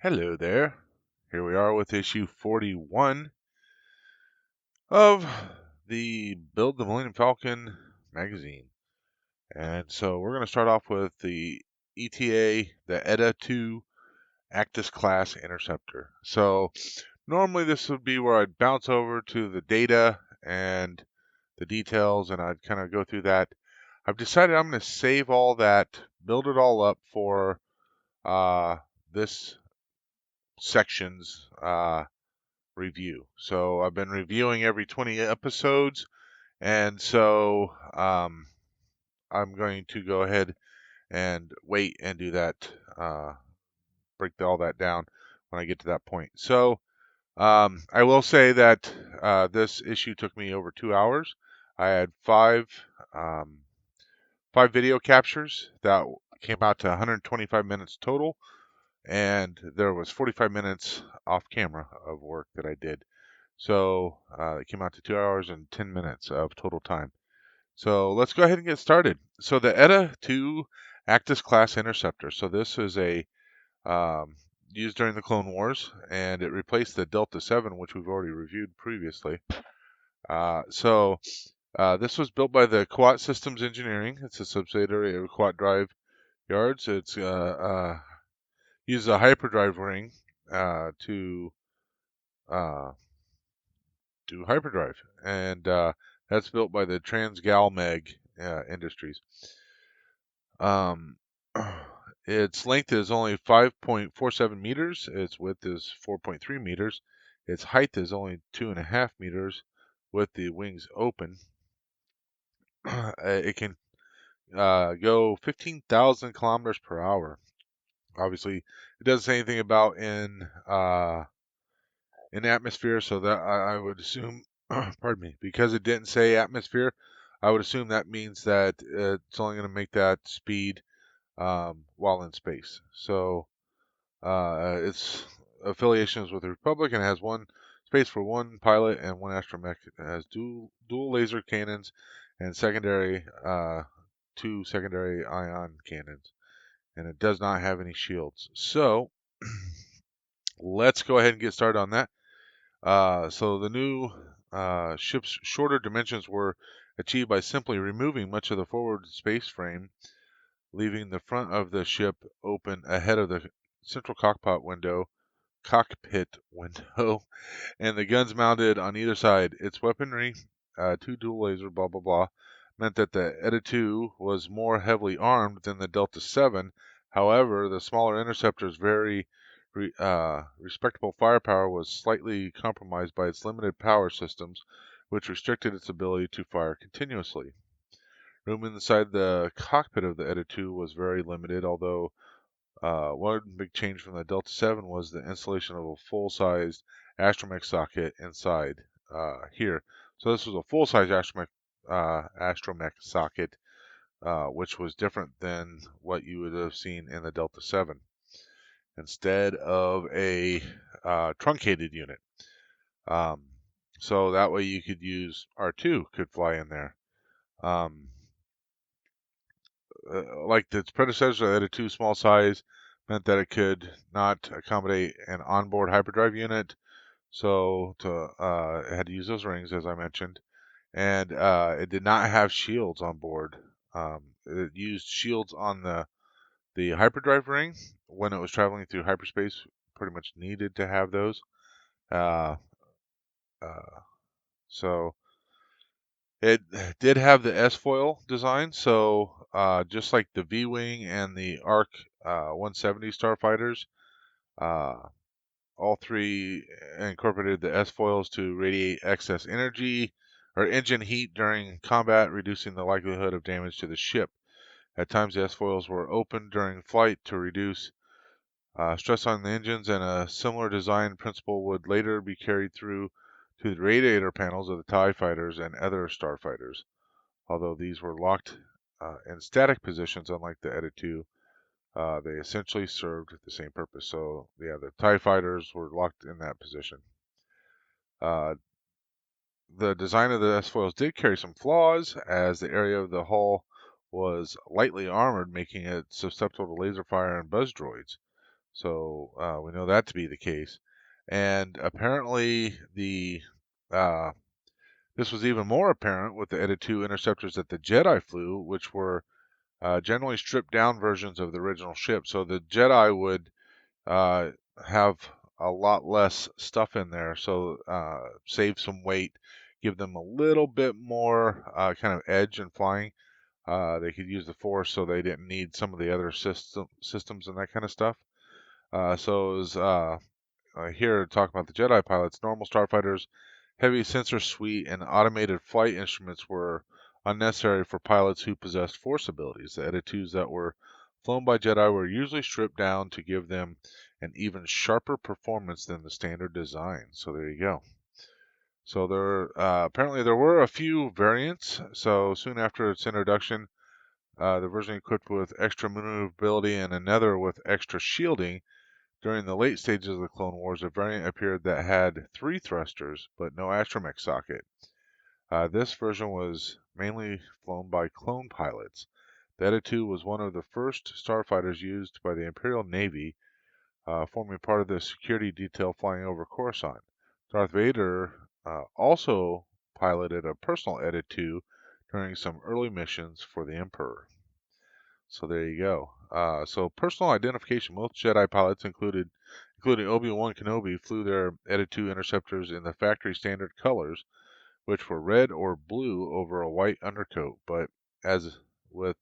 Hello there. Here we are with issue 41 of the Build the Millennium Falcon magazine. And so we're going to start off with the ETA, the ETA-2 Actix class interceptor. So normally this would be where I'd bounce over to the data and the details and I'd kind of go through that. I've decided I'm going to save all that, build it all up for this section's review. So I've been reviewing every 20 episodes, and so I'm going to go ahead and wait and do that, break all that down when I get to that point. So I will say that this issue took me over 2 hours. I had five video captures that came out to 125 minutes total, and there was 45 minutes off camera of work that I did. So it came out to 2 hours and 10 minutes of total time. So let's go ahead and get started. So the ETA-2 Actix class interceptor. So this is a used during the Clone Wars, and it replaced the Delta 7, which we've already reviewed previously. This was built by the Quar Systems Engineering. It's a subsidiary of Quar Drive Yards. It's uses a hyperdrive ring to do hyperdrive, and that's built by the Transgalmag Industries. Its length is only 5.47 meters. Its width is 4.3 meters. Its height is only 2.5 meters with the wings open. It can go 15,000 kilometers per hour. Obviously, it doesn't say anything about in atmosphere, so that I would assume, pardon me, because it didn't say atmosphere, I would assume that means that it's only going to make that speed while in space. So its affiliation is with the Republic and has one space for one pilot and one astromech. It has dual laser cannons and two secondary ion cannons, and it does not have any shields. So let's go ahead and get started on that. So the new ship's shorter dimensions were achieved by simply removing much of the forward space frame, leaving the front of the ship open ahead of the central cockpit window, and the guns mounted on either side. Its weaponry, two dual laser, blah blah blah, meant that the ETA-2 was more heavily armed than the Delta 7. However, the smaller interceptor's very respectable firepower was slightly compromised by its limited power systems, which restricted its ability to fire continuously. Room inside the cockpit of the ETA-2 was very limited, although one big change from the Delta 7 was the installation of a full-sized astromech socket inside here. So this was a full-size astromech socket, which was different than what you would have seen in the Delta 7, instead of a truncated unit. So that way you could use R2 could fly in there. Like its predecessor, the ETA-2 small size meant that it could not accommodate an onboard hyperdrive unit, so it had to use those rings, as I mentioned, and it did not have shields on board. It used shields on the hyperdrive ring when it was traveling through hyperspace. Pretty much needed to have those. Uh, so it did have the S-foil design, so just like the V-wing and the ARC 170 starfighters, all three incorporated the S-foils to radiate excess energy or engine heat during combat, reducing the likelihood of damage to the ship. At times, the S-foils were opened during flight to reduce stress on the engines, and a similar design principle would later be carried through to the radiator panels of the TIE fighters and other starfighters. Although these were locked in static positions, unlike the ETA-2, they essentially served the same purpose. So, yeah, the TIE fighters were locked in that position. The design of the S-foils did carry some flaws, as the area of the hull was lightly armored, making it susceptible to laser fire and buzz droids. So we know that to be the case. And apparently this was even more apparent with the ETA-2 interceptors that the Jedi flew, which were generally stripped down versions of the original ship. So the Jedi would uh, have a lot less stuff in there, so save some weight, give them a little bit more kind of edge in flying. They could use the Force, so they didn't need some of the other systems and that kind of stuff. So it was here to talk about the Jedi pilots. Normal starfighters, heavy sensor suite, and automated flight instruments were unnecessary for pilots who possessed Force abilities. The ETA-2s that were flown by Jedi were usually stripped down to give them an even sharper performance than the standard design. So there you go. So there apparently there were a few variants. So soon after its introduction, the version equipped with extra maneuverability and another with extra shielding. During the late stages of the Clone Wars, a variant appeared that had 3 thrusters, but no astromech socket. This version was mainly flown by clone pilots. The ETA-2 was one of the first starfighters used by the Imperial Navy, forming part of the security detail flying over Coruscant. Darth Vader also piloted a personal ETA-2 during some early missions for the Emperor. So there you go. So personal identification. Most Jedi pilots, including Obi-Wan Kenobi, flew their ETA-2 interceptors in the factory standard colors, which were red or blue over a white undercoat. But as with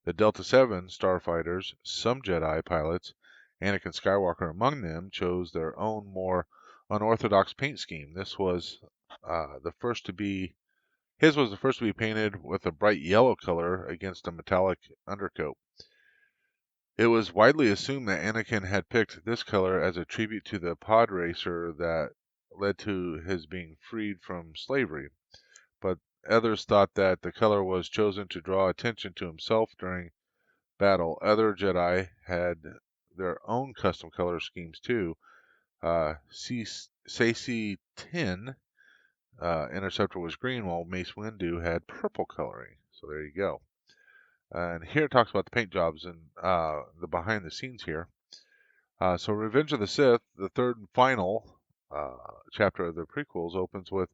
the Delta 7 starfighters, some Jedi pilots, Anakin Skywalker among them, chose their own more unorthodox paint scheme. This was the first to be his was the first to be painted with a bright yellow color against a metallic undercoat. It was widely assumed that Anakin had picked this color as a tribute to the pod racer that led to his being freed from slavery, but others thought that the color was chosen to draw attention to himself during battle. Other Jedi had their own custom color schemes too. CC-10 Interceptor was green, while Mace Windu had purple coloring. So there you go. And here it talks about the paint jobs and the behind the scenes here. So Revenge of the Sith, the third and final chapter of the prequels, opens with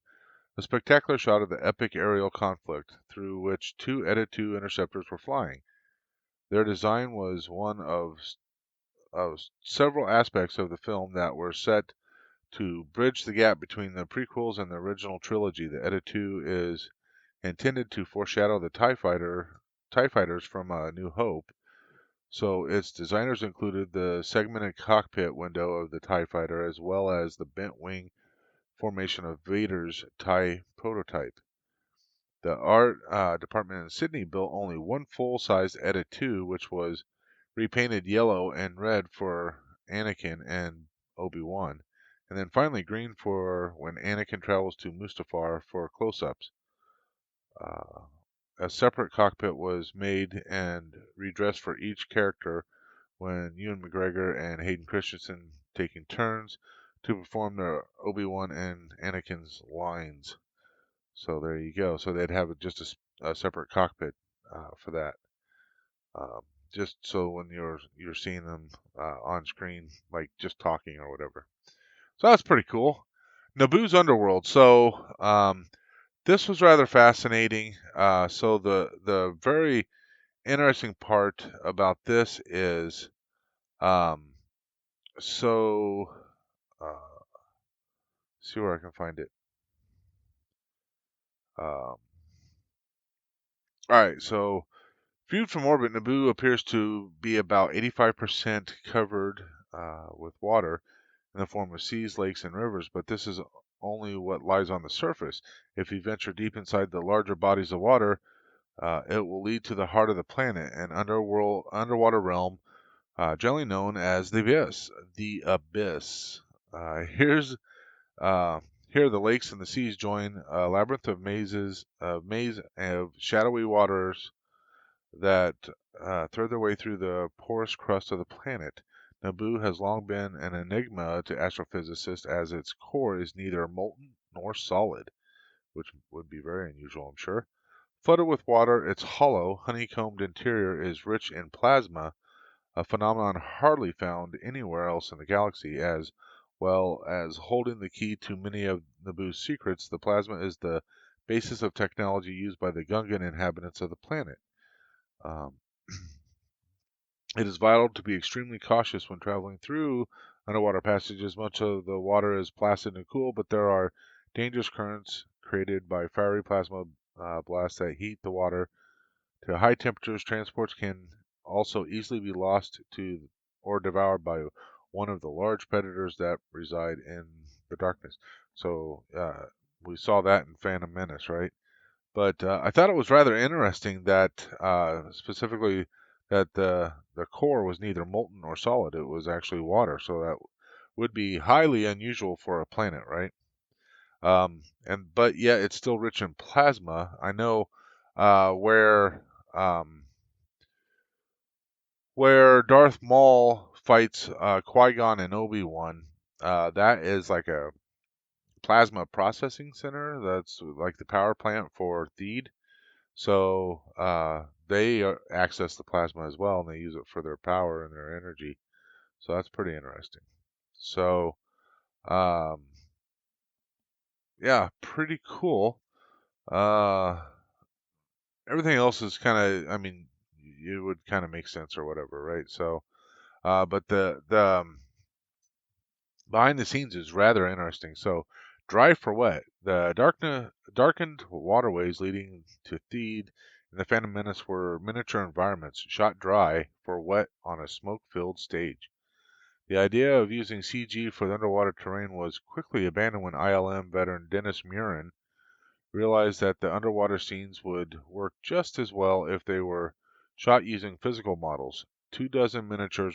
a spectacular shot of the epic aerial conflict through which 2 ETA-2 interceptors were flying. Their design was one of several aspects of the film that were set to bridge the gap between the prequels and the original trilogy. The ETA-2 is intended to foreshadow the TIE fighters from New Hope. So its designers included the segmented cockpit window of the TIE fighter as well as the bent wing formation of Vader's TIE prototype. The art department in Sydney built only one full-sized ETA-2, which was repainted yellow and red for Anakin and Obi-Wan, and then finally green for when Anakin travels to Mustafar for close-ups. A separate cockpit was made and redressed for each character when Ewan McGregor and Hayden Christensen taking turns to perform their Obi-Wan and Anakin's lines. So there you go. So they'd have just a separate cockpit for that. Just so when you're seeing them on screen, like just talking or whatever. So that's pretty cool. Naboo's Underworld. So this was rather fascinating. So the very interesting part about this is so see where I can find it. All right, so viewed from orbit, Naboo appears to be about 85% covered with water in the form of seas, lakes, and rivers, but this is only what lies on the surface. If you venture deep inside the larger bodies of water, it will lead to the heart of the planet, an underwater realm generally known as the Abyss. The Abyss. Here the lakes and the seas join a labyrinth of maze of shadowy waters that thread their way through the porous crust of the planet. Naboo has long been an enigma to astrophysicists as its core is neither molten nor solid, which would be very unusual, I'm sure. Flooded with water, its hollow, honeycombed interior is rich in plasma, a phenomenon hardly found anywhere else in the galaxy. As well as holding the key to many of Naboo's secrets, the plasma is the basis of technology used by the Gungan inhabitants of the planet. Um, it is vital to be extremely cautious when traveling through underwater passages. Much of the water is placid and cool, but there are dangerous currents created by fiery plasma blasts that heat the water to high temperatures. Transports can also easily be lost to or devoured by one of the large predators that reside in the darkness. So we saw that in Phantom Menace, right? But I thought it was rather interesting that specifically that the core was neither molten nor solid. It was actually water, so that would be highly unusual for a planet, right? And but yet it's still rich in plasma. I know where Darth Maul fights Qui-Gon and Obi-Wan. That is like a plasma processing center. That's like the power plant for Theed. So they access the plasma as well, and they use it for their power and their energy. So that's pretty interesting. So um, yeah, pretty cool. Uh, Everything else is kind of, I mean, it would kind of make sense or whatever, right? So, but the behind the scenes is rather interesting. So, dry for wet. The darkened waterways leading to Theed and the Phantom Menace were miniature environments shot dry for wet on a smoke-filled stage. The idea of using CG for the underwater terrain was quickly abandoned when ILM veteran Dennis Murin realized that the underwater scenes would work just as well if they were shot using physical models. 2 dozen miniature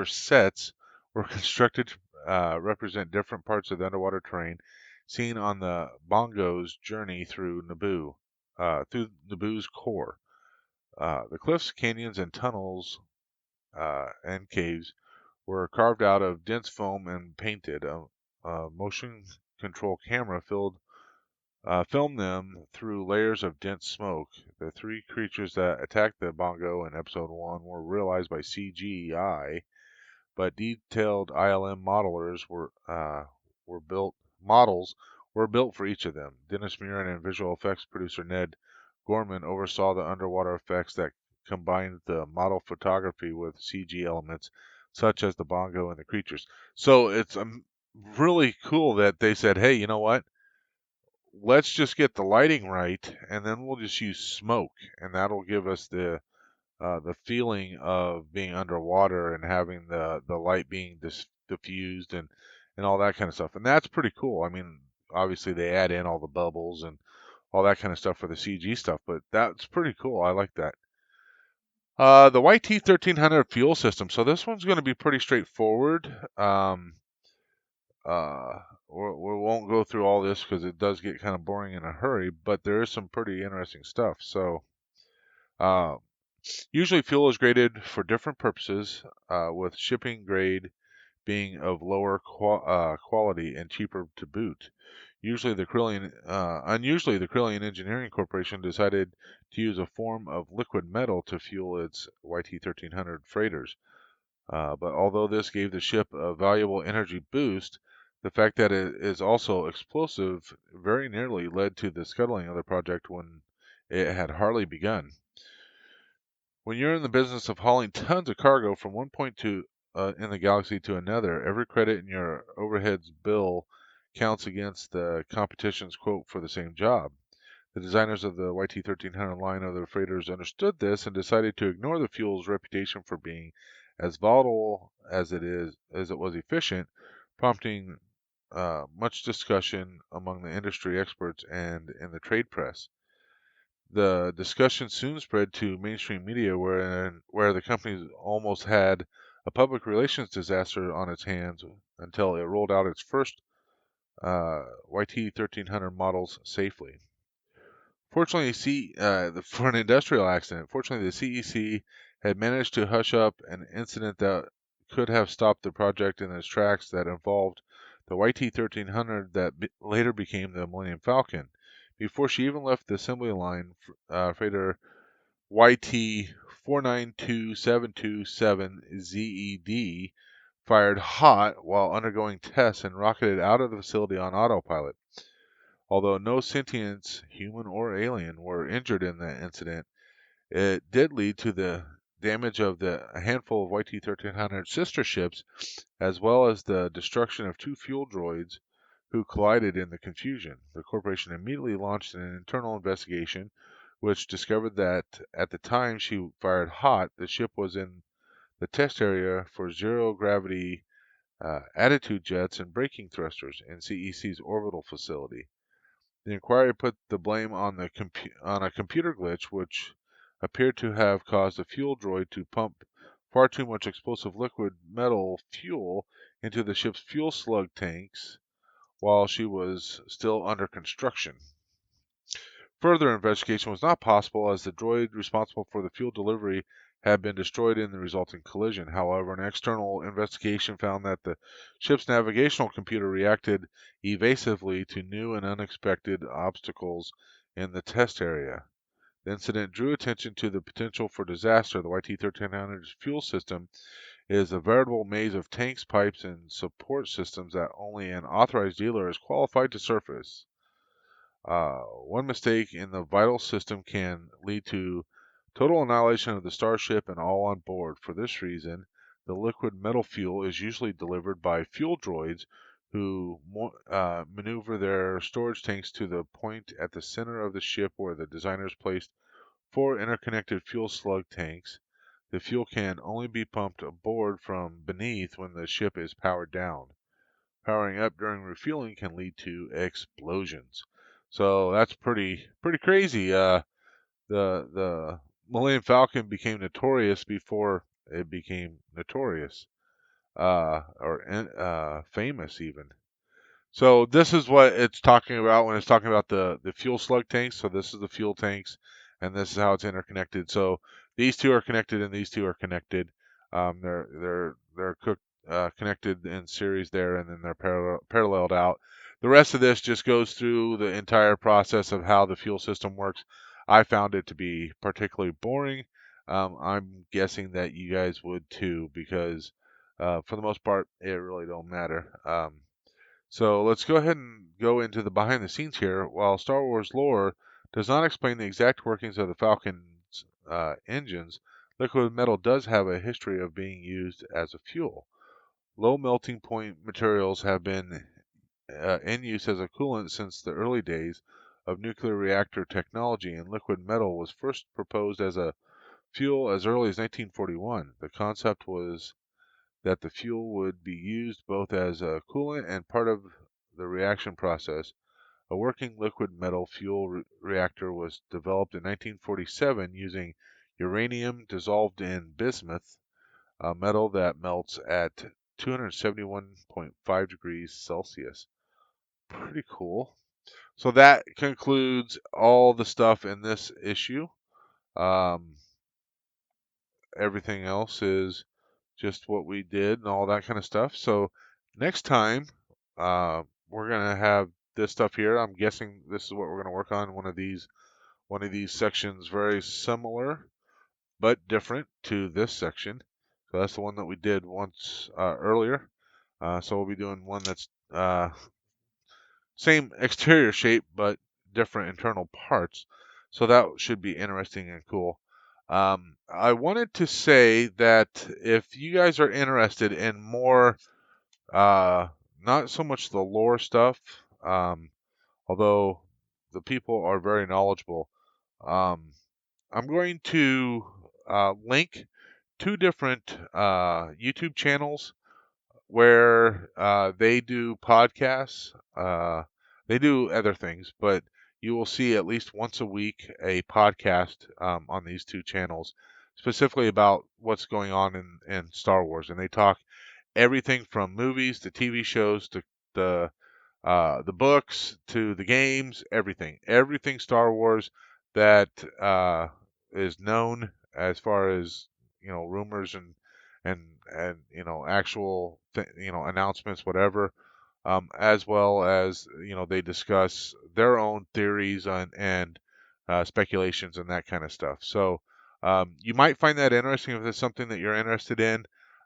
sets were constructed to represent different parts of the underwater terrain seen on the Bongo's journey through Naboo's core. The cliffs, canyons, and tunnels and caves were carved out of dense foam and painted. A motion control camera filmed them through layers of dense smoke. The three creatures that attacked the Bongo in Episode 1 were realized by CGI, but detailed ILM models were built for each of them. Dennis Murin and visual effects producer Ned Gorman oversaw the underwater effects that combined the model photography with CG elements such as the bongo and the creatures. So it's really cool that they said, "Hey, you know what? Let's just get the lighting right, and then we'll just use smoke, and that'll give us the feeling of being underwater and having the light being diffused and all that kind of stuff." And that's pretty cool. I mean, obviously they add in all the bubbles and all that kind of stuff for the CG stuff, but that's pretty cool. I like that. The YT-1300 fuel system. So this one's going to be pretty straightforward. Uh, we won't go through all this because it does get kind of boring in a hurry, but there is some pretty interesting stuff. So, uh, usually fuel is graded for different purposes, with shipping grade being of lower quality and cheaper to boot. Unusually, the Krillin Engineering Corporation decided to use a form of liquid metal to fuel its YT-1300 freighters. But although this gave the ship a valuable energy boost, the fact that it is also explosive very nearly led to the scuttling of the project when it had hardly begun. When you're in the business of hauling tons of cargo from one point in the galaxy to another, every credit in your overheads bill counts against the competition's quote for the same job. The designers of the YT-1300 line of the freighters understood this and decided to ignore the fuel's reputation for being as volatile as it was efficient, prompting much discussion among the industry experts and in the trade press. The discussion soon spread to mainstream media, where the company almost had a public relations disaster on its hands until it rolled out its first YT-1300 models safely. Fortunately, for an industrial accident, fortunately the CEC had managed to hush up an incident that could have stopped the project in its tracks that involved the YT-1300 that later became the Millennium Falcon. Before she even left the assembly line, freighter YT 492727ZED fired hot while undergoing tests and rocketed out of the facility on autopilot. Although no sentients, human or alien, were injured in the incident, it did lead to the damage of a handful of YT-1300 sister ships, as well as the destruction of 2 fuel droids who collided in the confusion. The corporation immediately launched an internal investigation, which discovered that at the time she fired hot, the ship was in the test area for zero-gravity attitude jets and braking thrusters in CEC's orbital facility. The inquiry put the blame on a computer glitch, which appeared to have caused the fuel droid to pump far too much explosive liquid metal fuel into the ship's fuel slug tanks while she was still under construction. Further investigation was not possible as the droid responsible for the fuel delivery had been destroyed in the resulting collision. However, an external investigation found that the ship's navigational computer reacted evasively to new and unexpected obstacles in the test area. The incident drew attention to the potential for disaster. The YT-1300's fuel system is a veritable maze of tanks, pipes, and support systems that only an authorized dealer is qualified to surface. One mistake in the vital system can lead to total annihilation of the starship and all on board. For this reason, the liquid metal fuel is usually delivered by fuel droids who maneuver their storage tanks to the point at the center of the ship where the designers placed 4 interconnected fuel slug tanks. The fuel can only be pumped aboard from beneath when the ship is powered down. Powering up during refueling can lead to explosions. So that's pretty crazy. The Millennium Falcon became notorious before it became notorious, or famous even. So this is what it's talking about when it's talking about the fuel slug tanks. So this is the fuel tanks, and this is how it's interconnected. So these two are connected, and these two are connected. They're connected in series there, and then they're paralleled out. The rest of this just goes through the entire process of how the fuel system works. I found it to be particularly boring. I'm guessing that you guys would too, because for the most part, it really don't matter. So let's go ahead and go into the behind the scenes here. While Star Wars lore does not explain the exact workings of the Falcon's engines, liquid metal does have a history of being used as a fuel. Low melting point materials have been in use as a coolant since the early days of nuclear reactor technology, and liquid metal was first proposed as a fuel as early as 1941. The concept was that the fuel would be used both as a coolant and part of the reaction process. A working liquid metal fuel reactor was developed in 1947 using uranium dissolved in bismuth, a metal that melts at 271.5 degrees Celsius. Pretty cool. So that concludes all the stuff in this issue. Um, Everything else is just what we did and all that kind of stuff. So next time, we're gonna have this stuff here. I'm guessing this is what we're gonna work on. One of these sections, very similar but different to this section. So that's the one that we did once earlier. So we'll be doing one that's same exterior shape but different internal parts. So that should be interesting and cool. I wanted to say that if you guys are interested in more, not so much the lore stuff, although the people are very knowledgeable, um, I'm going to link 2 different YouTube channels where they do podcasts. They do other things, but you will see at least once a week a podcast on these 2 channels, specifically about what's going on in Star Wars. And they talk everything from movies to TV shows to the books to the games, everything Star Wars that is known as far as rumors and actual announcements, whatever, as well as they discuss their own theories and speculations and that kind of stuff. So You might find that interesting if it's something that you're interested in.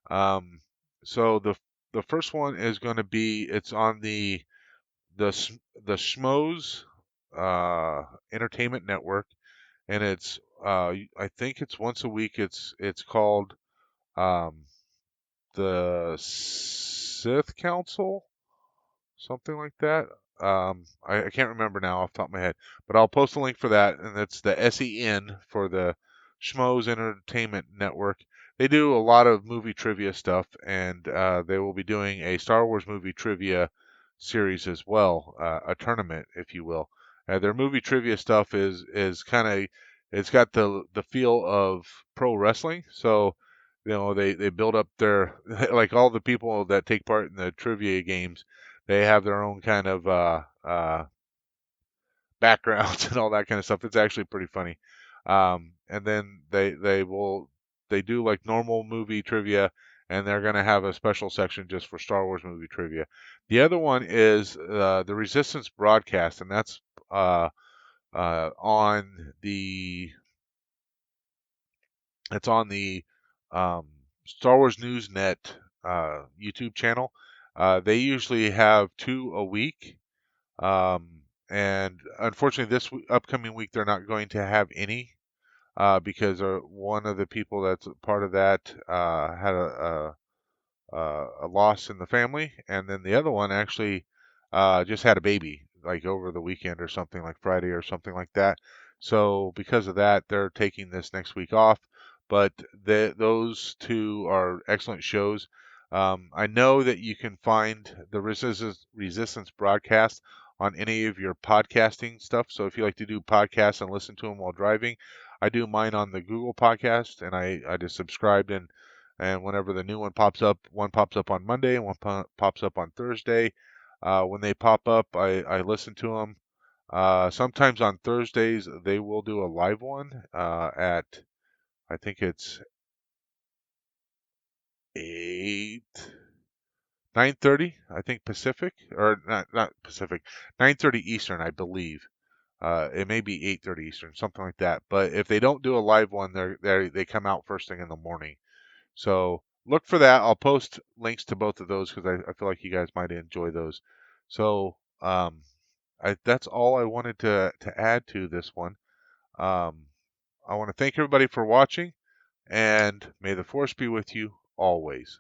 Um, so the first one is going to be it's on the the Schmoes Entertainment Network, and it's I think it's once a week. It's called um, the Sith Council, something like that. I can't remember now off the top of my head, but I'll post a link for that, and it's the SEN for the Schmoes Entertainment Network. They do a lot of movie trivia stuff, and they will be doing a Star Wars movie trivia series as well, a tournament, if you will. Their movie trivia stuff is kind of it's got the feel of pro wrestling, so they build up their like all the people that take part in the trivia games, they have their own kind of backgrounds and all that kind of stuff. It's actually pretty funny. And then they do like normal movie trivia, and they're gonna have a special section just for Star Wars movie trivia. The other one is the Resistance broadcast, and that's uh, on the it's on the um, Star Wars News Net YouTube channel. They usually have two a week. And unfortunately, this upcoming week they're not going to have any because one of the people that's part of that had a loss in the family, and then the other one actually just had a baby like over the weekend or something like Friday or something like that. So because of that, they're taking this next week off. But those two are excellent shows. I know that you can find the Resistance broadcast on any of your podcasting stuff. So if you like to do podcasts and listen to them while driving, I do mine on the Google Podcast, and I just subscribed, and whenever the new one pops up on Monday and pops up on Thursday. When they pop up, I listen to them. Sometimes on Thursdays they will do a live one at I think it's 8 9:30 I think Pacific, or not Pacific, 9:30 Eastern, I believe. It may be 8:30 Eastern, something like that. But if they don't do a live one, they come out first thing in the morning. So look for that. I'll post links to both of those because I feel like you guys might enjoy those. So that's all I wanted to add to this one. Um, I want to thank everybody for watching, and may the force be with you always.